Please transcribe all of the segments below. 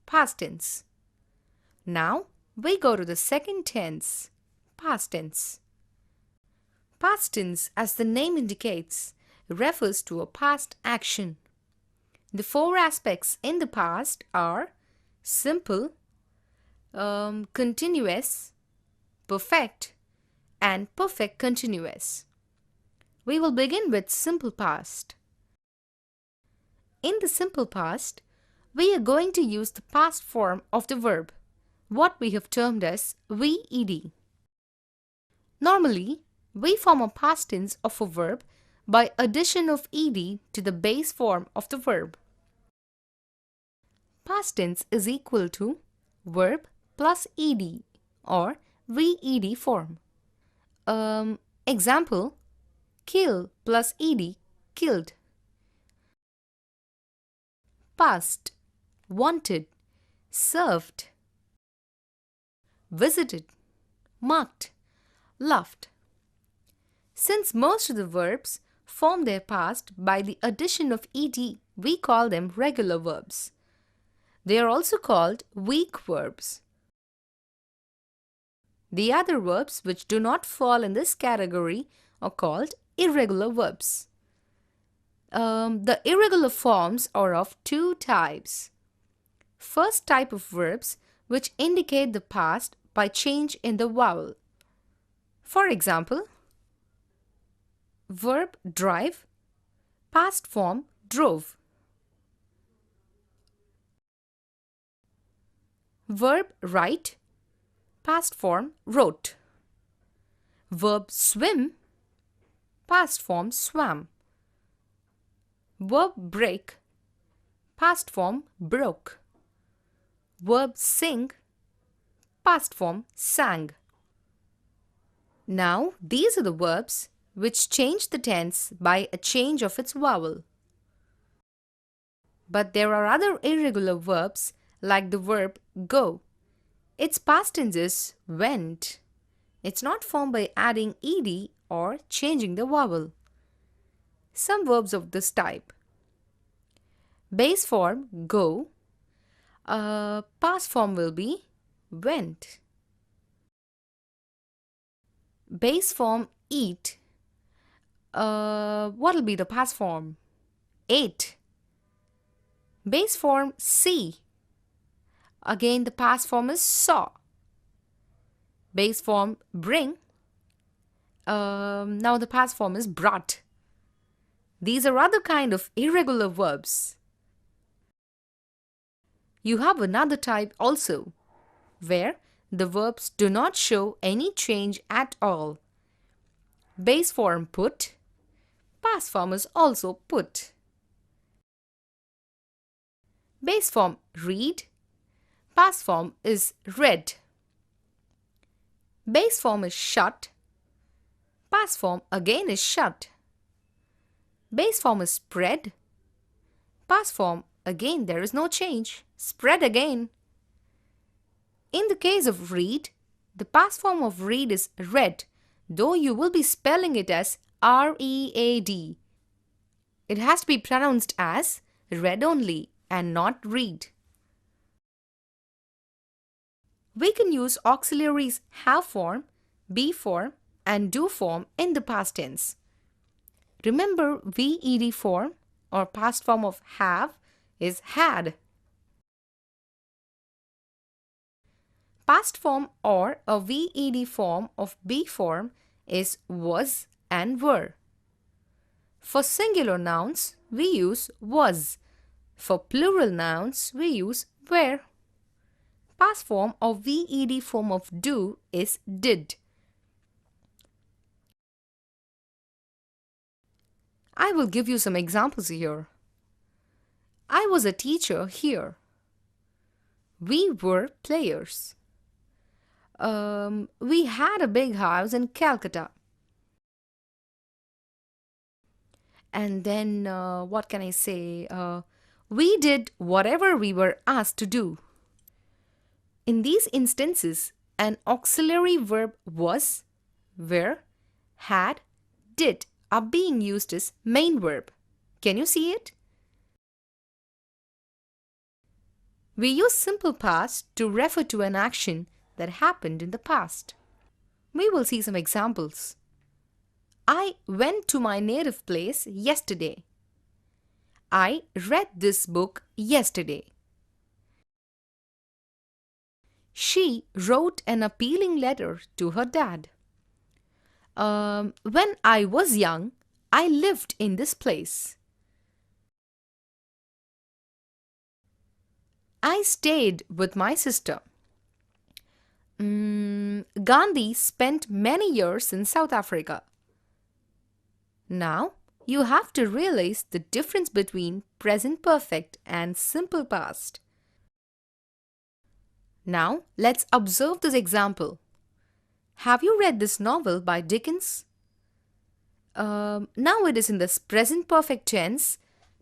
past tense. Now we go to the second tense, past tense. Past tense, as the name indicates, refers to a past action. The four aspects in the past are simple, continuous, perfect, and perfect continuous. We will begin with simple past. In the simple past, we are going to use the past form of the verb, what we have termed as VED. Normally, we form a past tense of a verb by addition of ed to the base form of the verb. Past tense is equal to verb plus ed or VED form. Example, kill plus ed, killed. Past, wanted, served, visited, marked, loved. Since most of the verbs form their past by the addition of ed, we call them regular verbs. They are also called weak verbs. The other verbs which do not fall in this category are called irregular verbs. The irregular forms are of two types. First type of verbs which indicate the past by change in the vowel. For example, verb drive, past form drove. Verb write, past form wrote. Verb swim, past form swam. Verb break, past form broke. Verb sing, past form sang. Now, these are the verbs which change the tense by a change of its vowel. But there are other irregular verbs like the verb go. Its past tense is went. It's not formed by adding ed or changing the vowel. Some verbs of this type. Base form go. Past form will be went. Base form eat. What will be the past form? Ate. Base form see. Again, the past form is saw. Base form bring. Now the past form is brought. These are other kind of irregular verbs. You have another type also, where the verbs do not show any change at all. Base form put. Past form is also put. Base form read. Past form is read. Base form is shut. Past form again is shut. Base form is spread. Past form again there is no change. Spread again. In the case of read, the past form of read is read, though you will be spelling it as R-E-A-D. It has to be pronounced as read only and not read. We can use auxiliaries have form, be form, and do form in the past tense. Remember, VED form or past form of have is had. Past form or a VED form of be form is was and were. For singular nouns, we use was. For plural nouns, we use were. Past form or VED form of do is did. I will give you some examples here. I was a teacher here. We were players. We had a big house in Calcutta. And then, what can I say? We did whatever we were asked to do. In these instances, an auxiliary verb was, were, had, did are being used as main verb. Can you see it? We use simple past to refer to an action that happened in the past. We will see some examples. I went to my native place yesterday. I read this book yesterday. She wrote an appealing letter to her dad. When I was young, I lived in this place. I stayed with my sister. Gandhi spent many years in South Africa. Now, you have to realize the difference between present perfect and simple past. Now, let's observe this example. Have you read this novel by Dickens? Now it is in the present perfect tense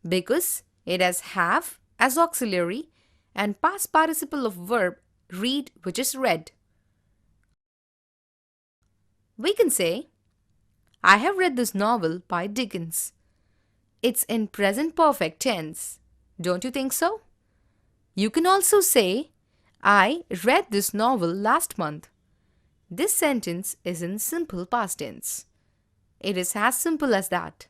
because it has have as auxiliary and past participle of verb read, which is read. We can say, I have read this novel by Dickens. It's in present perfect tense. Don't you think so? You can also say, I read this novel last month. This sentence is in simple past tense. It is as simple as that.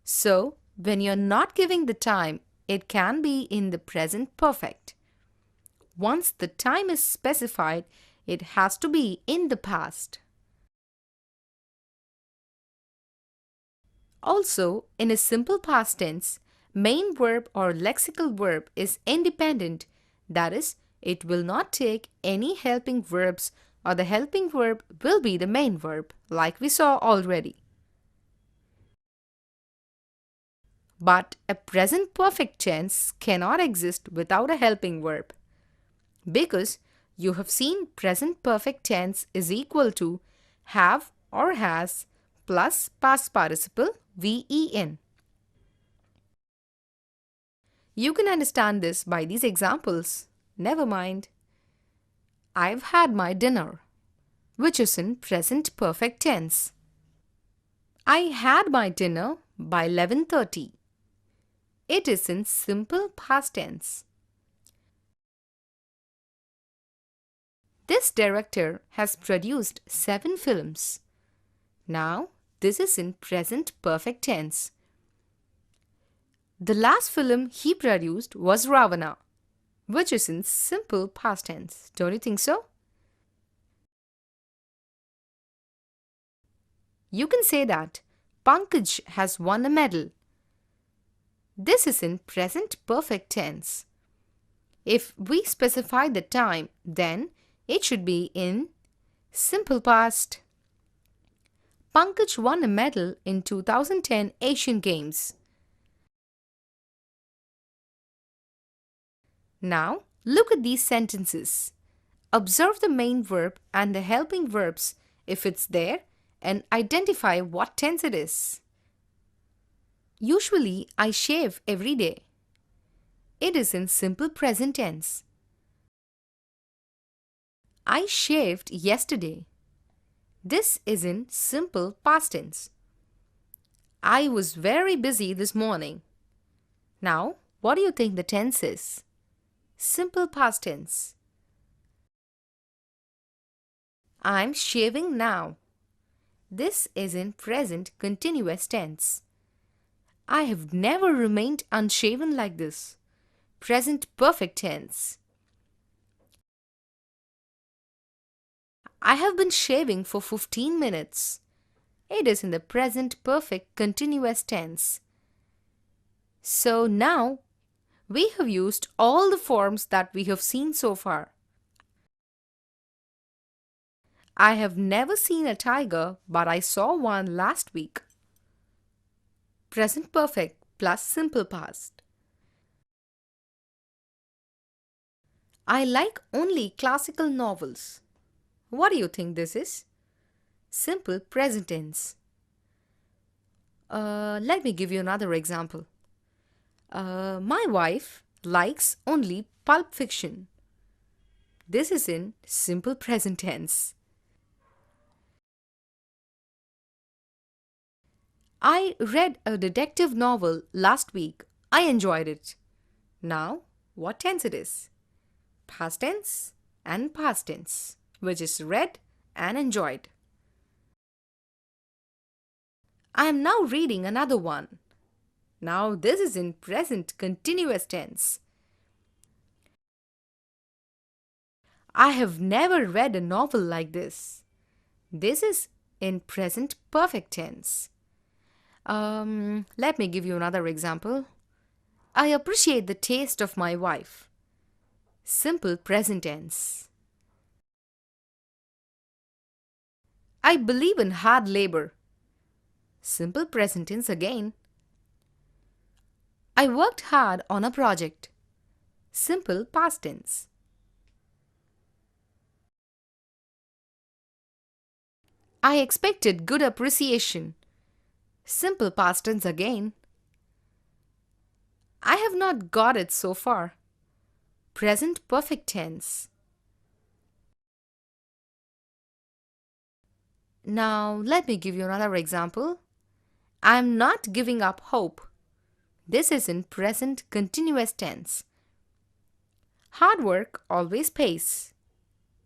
So, when you're not giving the time, it can be in the present perfect. Once the time is specified, it has to be in the past. Also, in a simple past tense, main verb or lexical verb is independent. That is, it will not take any helping verbs or the helping verb will be the main verb, like we saw already. But a present perfect tense cannot exist without a helping verb. Because you have seen present perfect tense is equal to have or has plus past participle VEN. You can understand this by these examples. Never mind. I've had my dinner, which is in present perfect tense. I had my dinner by 11:30. It is in simple past tense. This director has produced 7 films. Now, this is in present perfect tense. The last film he produced was Ravana, which is in simple past tense. Don't you think so? You can say that Pankaj has won a medal. This is in present perfect tense. If we specify the time, then it should be in simple past. Pankaj won a medal in 2010 Asian Games. Now, look at these sentences. Observe the main verb and the helping verbs if it's there and identify what tense it is. Usually, I shave every day. It is in simple present tense. I shaved yesterday. This is in simple past tense. I was very busy this morning. Now, what do you think the tense is? Simple past tense. I'm shaving now. This is in present continuous tense. I have never remained unshaven like this. Present perfect tense. I have been shaving for 15 minutes. It is in the present perfect continuous tense. So now, we have used all the forms that we have seen so far. I have never seen a tiger, but I saw one last week. Present perfect plus simple past. I like only classical novels. What do you think this is? Simple present tense. Let me give you another example. My wife likes only pulp fiction. This is in simple present tense. I read a detective novel last week. I enjoyed it. Now, what tense it is. Past tense and past tense, which is read and enjoyed. I am now reading another one. Now this is in present continuous tense. I have never read a novel like this. This is in present perfect tense. Let me give you another example. I appreciate the taste of my wife. Simple present tense. I believe in hard labor. Simple present tense again. I worked hard on a project. Simple past tense. I expected good appreciation. Simple past tense again. I have not got it so far. Present perfect tense. Now let me give you another example. I am not giving up hope. This is in present continuous tense. Hard work always pays.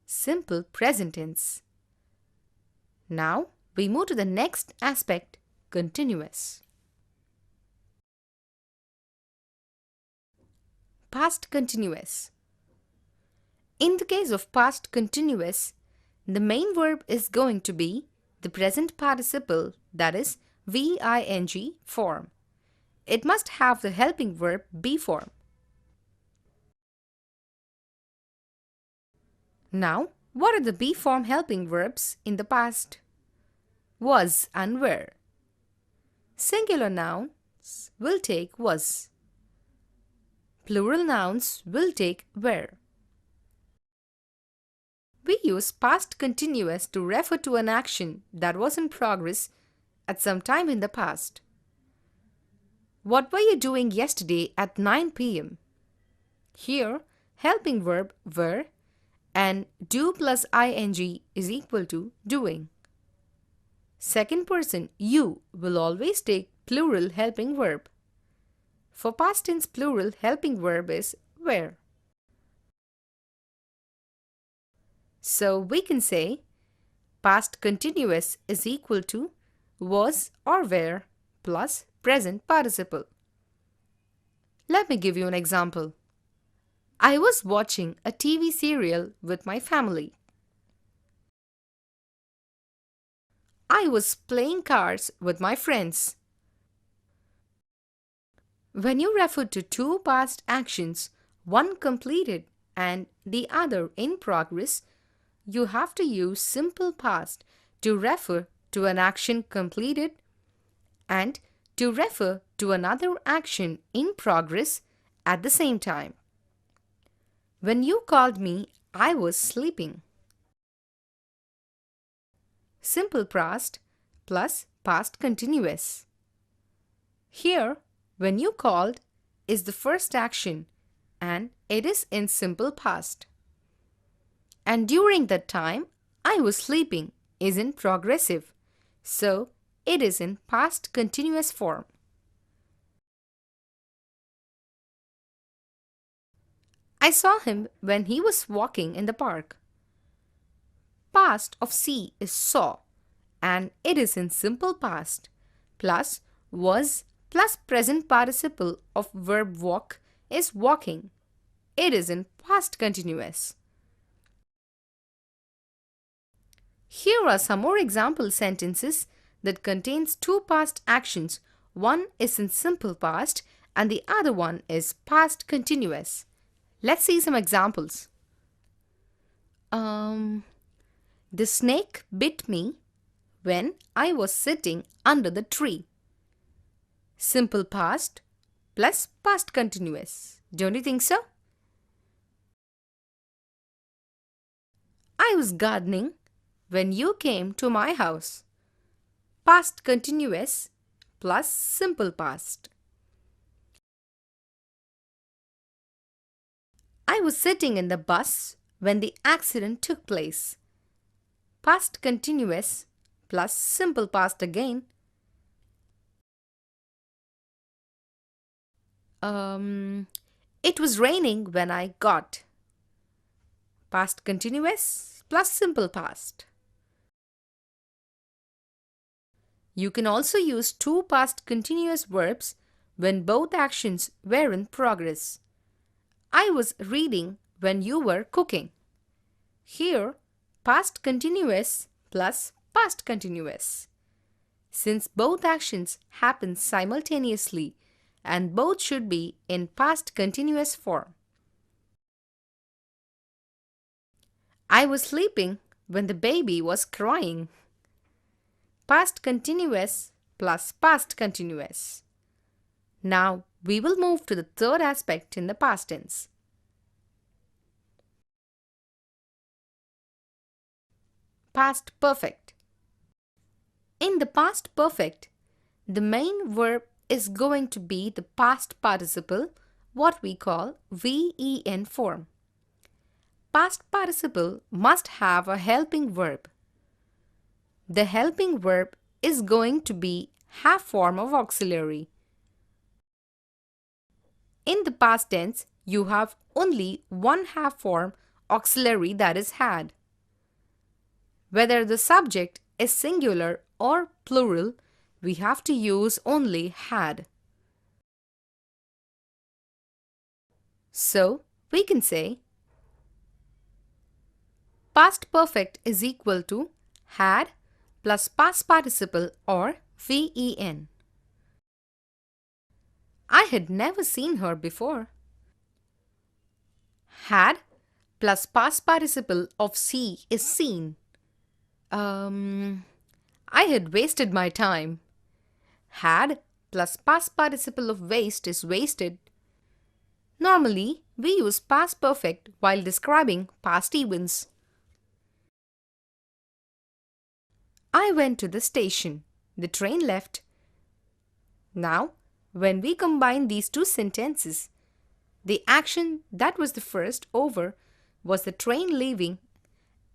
Simple present tense. Now we move to the next aspect, continuous. Past continuous. In the case of past continuous, the main verb is going to be the present participle, that is VING form. It must have the helping verb be form. Now, what are the be form helping verbs in the past? Was and were. Singular nouns will take was. Plural nouns will take were. We use past continuous to refer to an action that was in progress at some time in the past. What were you doing yesterday at 9 p.m.? Here, helping verb were and do plus ing is equal to doing. Second person you will always take plural helping verb. For past tense, plural helping verb is were. So we can say past continuous is equal to was or were plus present participle. Let me give you an example. I was watching a TV serial with my family. I was playing cards with my friends. When you refer to two past actions, one completed and the other in progress, you have to use simple past to refer to an action completed and to refer to another action in progress at the same time. When you called me, I was sleeping. Simple past plus past continuous. Here, when you called is the first action and it is in simple past. And during that time, I was sleeping is in progressive, so it is in past continuous form. I saw him when he was walking in the park. Past of see is saw and it is in simple past plus was plus present participle of verb walk is walking. It is in past continuous. Here are some more example sentences that contains two past actions. One is in simple past and the other one is past continuous. Let's see some examples. The snake bit me when I was sitting under the tree. Simple past plus past continuous. Don't you think so? I was gardening when you came to my house. Past continuous plus simple past. I was sitting in the bus when the accident took place. Past continuous plus simple past again. It was raining when I got. Past continuous plus simple past. You can also use two past continuous verbs when both actions were in progress. I was reading when you were cooking. Here, past continuous plus past continuous. Since both actions happen simultaneously and both should be in past continuous form. I was sleeping when the baby was crying. Past continuous plus past continuous. Now we will move to the third aspect in the past tense. Past perfect. In the past perfect, the main verb is going to be the past participle, what we call VEN form. Past participle must have a helping verb. The helping verb is going to be have form of auxiliary. In the past tense, you have only one have form auxiliary, that is had. Whether the subject is singular or plural, we have to use only had. So, we can say past perfect is equal to had plus past participle or VEN. I had never seen her before. Had plus past participle of see is seen. I had wasted my time. Had plus past participle of waste is wasted. Normally, we use past perfect while describing past events. I went to the station. The train left. Now, when we combine these two sentences, the action that was the first over was the train leaving,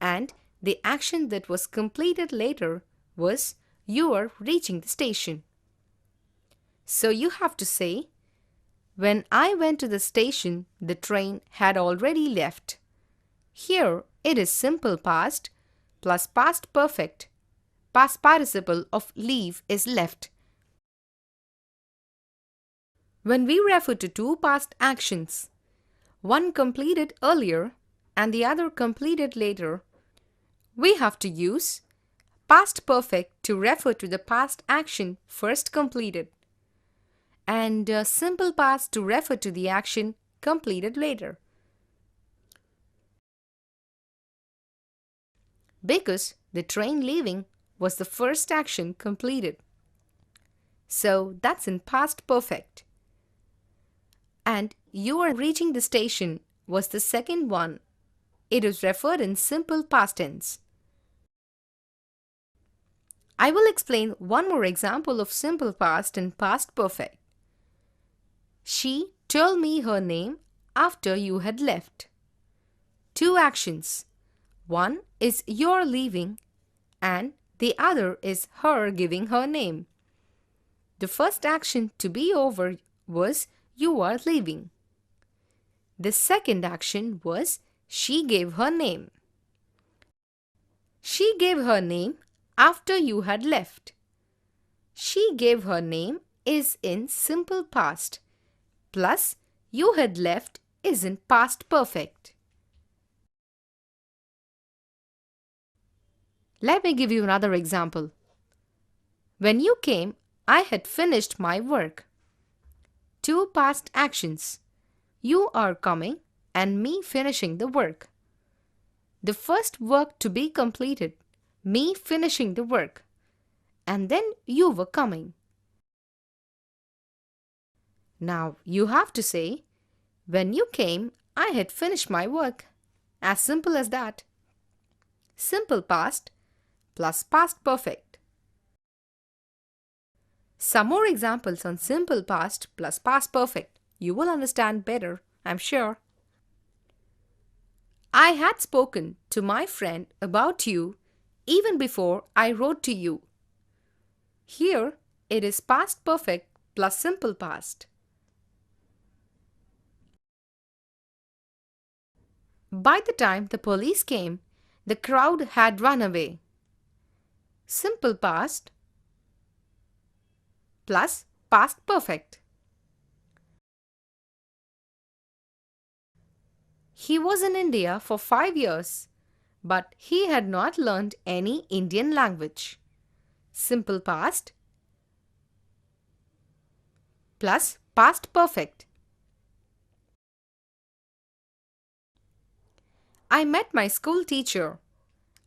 and the action that was completed later was you are reaching the station. So you have to say, when I went to the station, the train had already left. Here it is simple past plus past perfect. Past participle of leave is left. When we refer to two past actions, one completed earlier and the other completed later, we have to use past perfect to refer to the past action first completed and simple past to refer to the action completed later. Because the train leaving was the first action completed. So that's in past perfect. And you are reaching the station was the second one. It is referred in simple past tense. I will explain one more example of simple past and past perfect. She told me her name after you had left. Two actions. One is your leaving and the other is her giving her name. The first action to be over was you are leaving. The second action was she gave her name. She gave her name after you had left. She gave her name is in simple past, plus you had left is in past perfect. Let me give you another example. When you came, I had finished my work. Two past actions. You are coming and me finishing the work. The first work to be completed, me finishing the work, and then you were coming. Now you have to say, when you came, I had finished my work. As simple as that. Simple past plus past perfect. Some more examples on simple past plus past perfect. You will understand better, I'm sure. I had spoken to my friend about you even before I wrote to you. Here it is past perfect plus simple past. By the time the police came, the crowd had run away. Simple past plus past perfect. He was in India for 5 years, but he had not learned any Indian language. Simple past plus past perfect. I met my school teacher.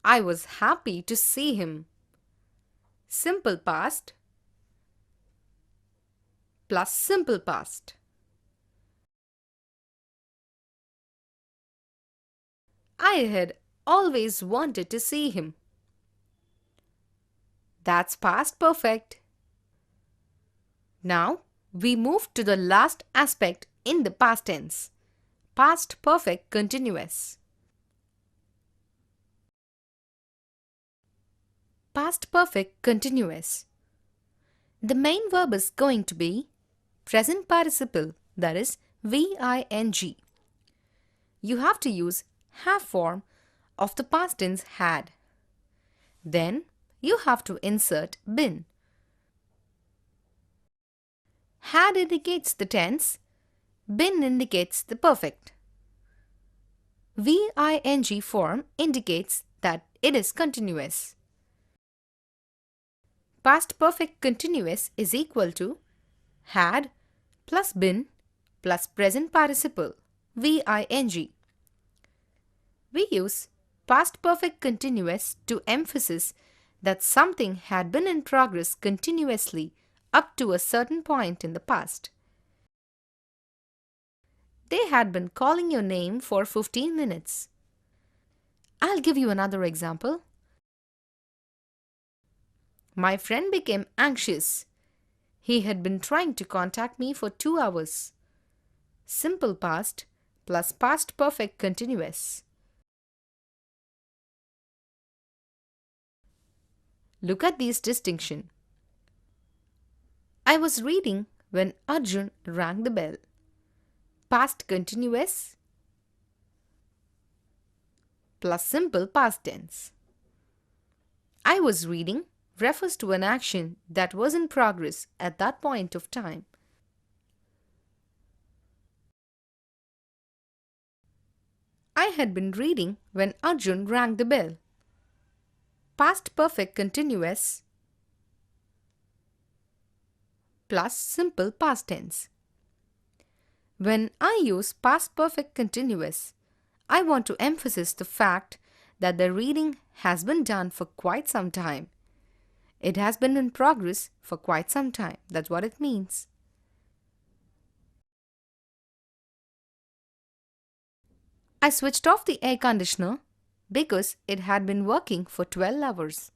I was happy to see him. Simple past plus simple past. I had always wanted to see him. That's past perfect. Now we move to the last aspect in the past tense. Past perfect continuous. Past perfect continuous. The main verb is going to be present participle, that is VING. You have to use have form of the past tense had. Then you have to insert been. Had indicates the tense, been indicates the perfect. VING form indicates that it is continuous. Past perfect continuous is equal to had plus been plus present participle VING. We use past perfect continuous to emphasize that something had been in progress continuously up to a certain point in the past. They had been calling your name for 15 minutes. I'll give you another example. My friend became anxious. He had been trying to contact me for 2 hours. Simple past plus past perfect continuous. Look at these distinctions. I was reading when Arjun rang the bell. Past continuous plus simple past tense. I was reading refers to an action that was in progress at that point of time. I had been reading when Arjun rang the bell. Past perfect continuous plus simple past tense. When I use past perfect continuous, I want to emphasize the fact that the reading has been done for quite some time. It has been in progress for quite some time. That's what it means. I switched off the air conditioner because it had been working for 12 hours.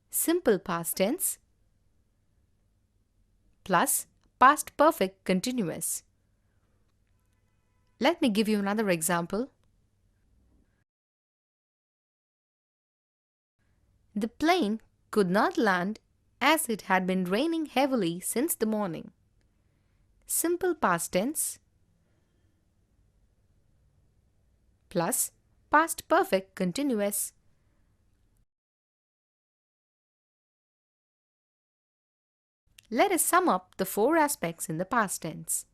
Simple past tense plus past perfect continuous. Let me give you another example. The plane could not land as it had been raining heavily since the morning. Simple past tense plus past perfect continuous. Let us sum up the 4 aspects in the past tense.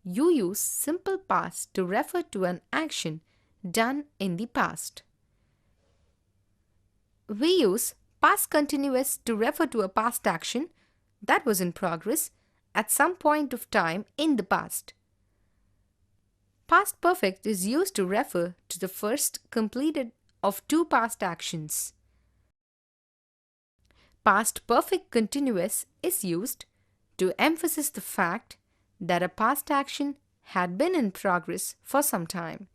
You use simple past to refer to an action done in the past. We use past continuous to refer to a past action that was in progress at some point of time in the past. Past perfect is used to refer to the first completed of 2 past actions. Past perfect continuous is used to emphasize the fact that a past action had been in progress for some time.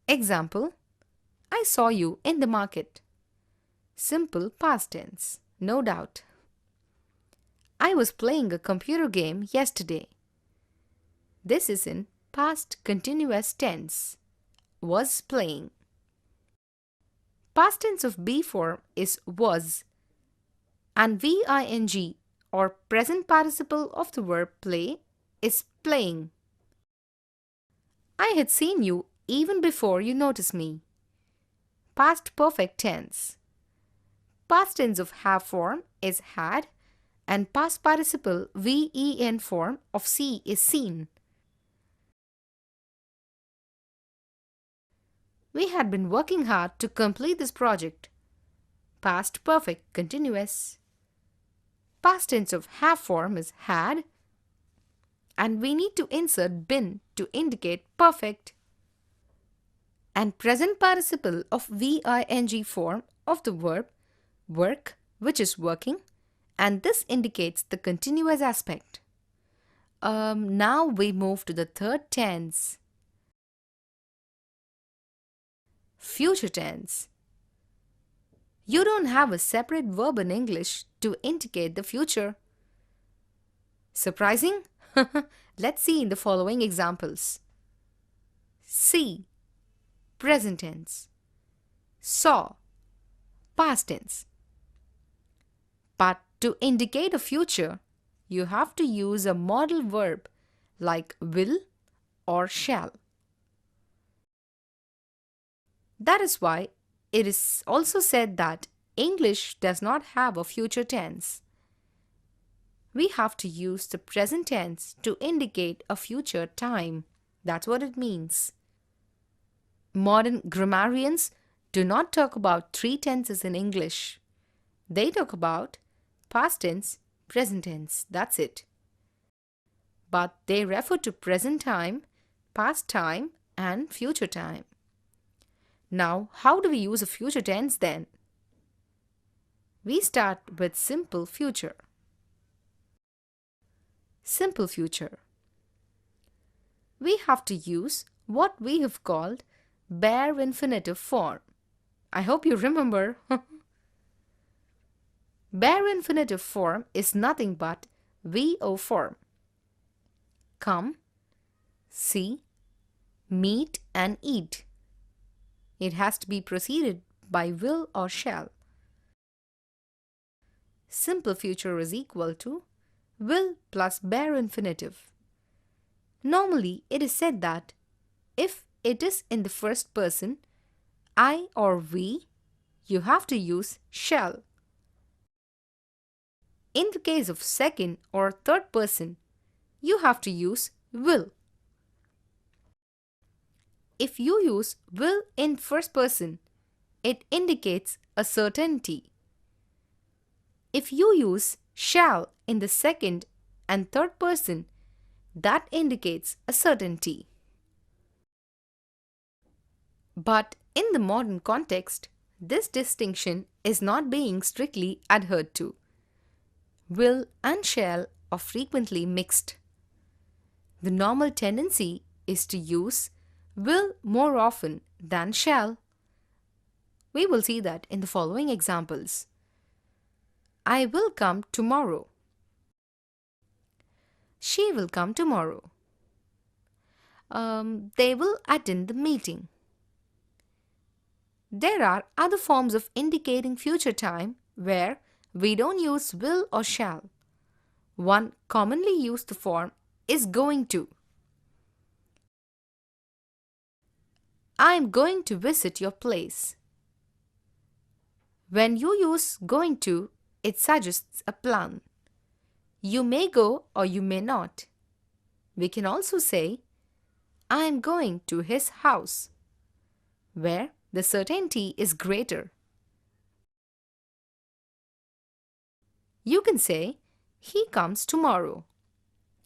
Example: I saw you in the market. Simple past tense, no doubt. I was playing a computer game yesterday. This is in past continuous tense, was playing. Past tense of be form is was, and VING or present participle of the verb play is playing. I had seen you even before you noticed me. Past perfect tense. Past tense of have form is had and past participle VEN form of see is seen. We had been working hard to complete this project. Past perfect continuous. Past tense of have form is had and we need to insert been to indicate perfect. And present participle of VING form of the verb work, which is working, and this indicates the continuous aspect. Now we move to the third tense. Future tense. You don't have a separate verb in English to indicate the future. Surprising? Let's see in the following examples. See, present tense. Saw, past tense. But to indicate a future, you have to use a modal verb like will or shall. That is why it is also said that English does not have a future tense. We have to use the present tense to indicate a future time. That's what it means. Modern grammarians do not talk about three tenses in English. They talk about past tense, present tense, that's it. But they refer to present time, past time, and future time. Now, how do we use a future tense then? We start with simple future. Simple future. We have to use what we have called bare infinitive form. I hope you remember. Bare infinitive form is nothing but VO form. Come, see, meet and eat. It has to be preceded by will or shall. Simple future is equal to will plus bare infinitive. Normally, it is said that if it is in the first person, I or we, you have to use shall. In the case of second or third person, you have to use will. If you use will in first person, it indicates a certainty. If you use shall in the second and third person, that indicates a certainty. But in the modern context, this distinction is not being strictly adhered to. Will and shall are frequently mixed. The normal tendency is to use will more often than shall. We will see that in the following examples. I will come tomorrow. She will come tomorrow. They will attend the meeting. There are other forms of indicating future time where we don't use will or shall. One commonly used form is going to. I am going to visit your place. When you use going to, it suggests a plan. You may go or you may not. We can also say, I am going to his house, where the certainty is greater. You can say, he comes tomorrow.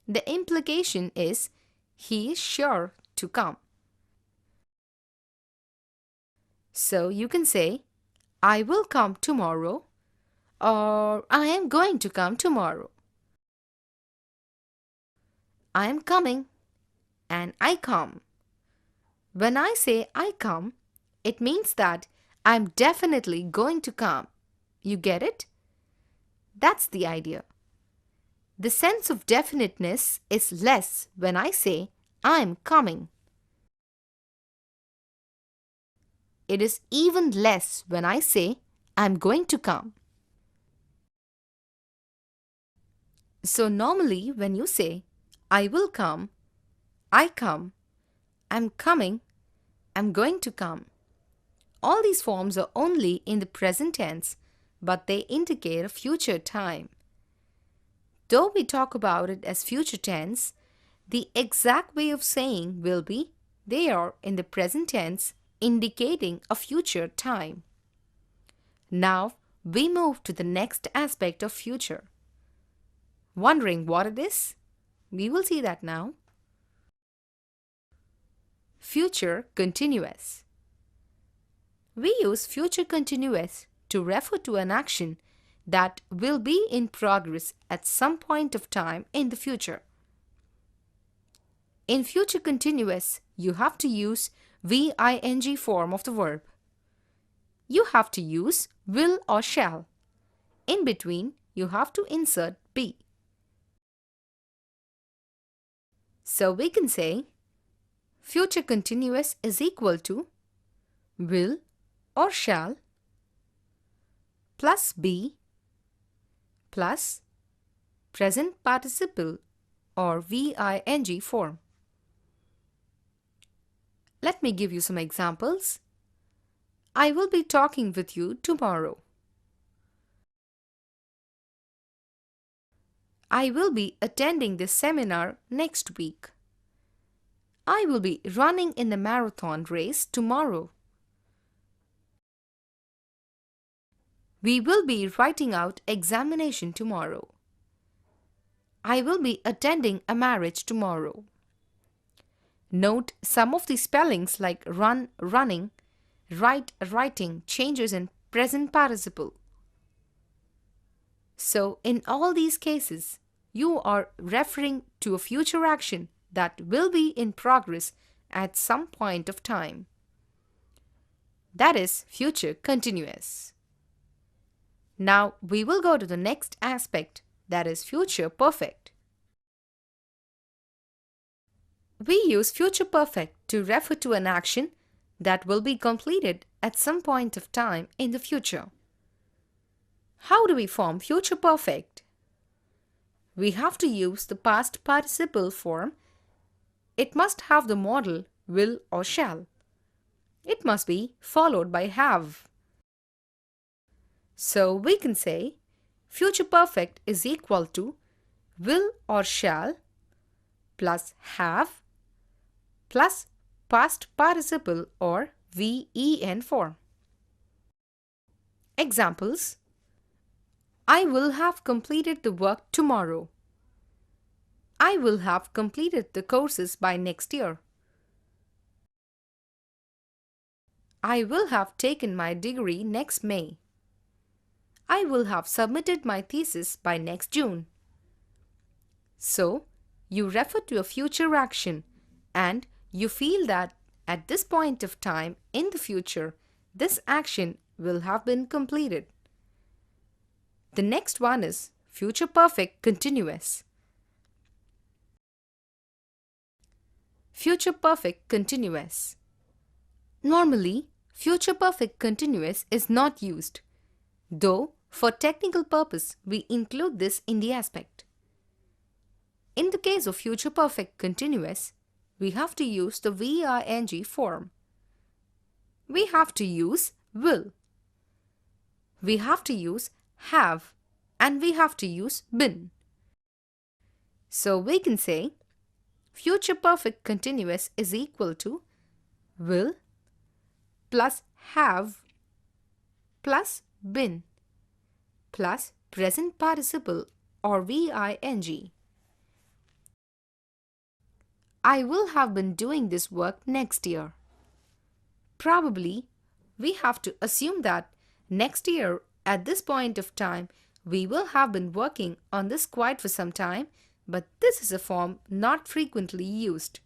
The implication is, he is sure to come. So you can say, I will come tomorrow or I am going to come tomorrow. I am coming and I come. When I say I come, it means that I am definitely going to come. You get it? That's the idea. The sense of definiteness is less when I say I am coming. It is even less when I say I am going to come. So normally when you say I will come, I come, I'm coming, I'm going to come. All these forms are only in the present tense, but they indicate a future time. Though we talk about it as future tense, the exact way of saying will be they are in the present tense, indicating a future time. Now we move to the next aspect of future. Wondering what it is? We will see that now. Future continuous. We use future continuous to refer to an action that will be in progress at some point of time in the future. In future continuous, you have to use VING form of the verb. You have to use will or shall. In between, you have to insert be. So we can say future continuous is equal to will or shall plus be plus present participle or VING form. Let me give you some examples. I will be talking with you tomorrow. I will be attending this seminar next week. I will be running in the marathon race tomorrow. We will be writing out examination tomorrow. I will be attending a marriage tomorrow. Note some of the spellings like run, running, write, writing changes in present participle. So in all these cases, you are referring to a future action that will be in progress at some point of time. That is future continuous. Now we will go to the next aspect, that is future perfect. We use future perfect to refer to an action that will be completed at some point of time in the future. How do we form future perfect? We have to use the past participle form. It must have the modal will or shall. It must be followed by have. So we can say future perfect is equal to will or shall plus have plus past participle or VEN form. Examples: I will have completed the work tomorrow. I will have completed the courses by next year. I will have taken my degree next May. I will have submitted my thesis by next June. So, you refer to a future action and you feel that at this point of time in the future, this action will have been completed. The next one is future perfect continuous. Future perfect continuous. Normally, future perfect continuous is not used, though for technical purpose we include this in the aspect. In the case of future perfect continuous, we have to use the VING form. We have to use will. We have to use have, and we have to use been. So we can say future perfect continuous is equal to will plus have plus been plus present participle or VING. I will have been doing this work next year. Probably, we have to assume that next year at this point of time, we will have been working on this quite for some time, but this is a form not frequently used.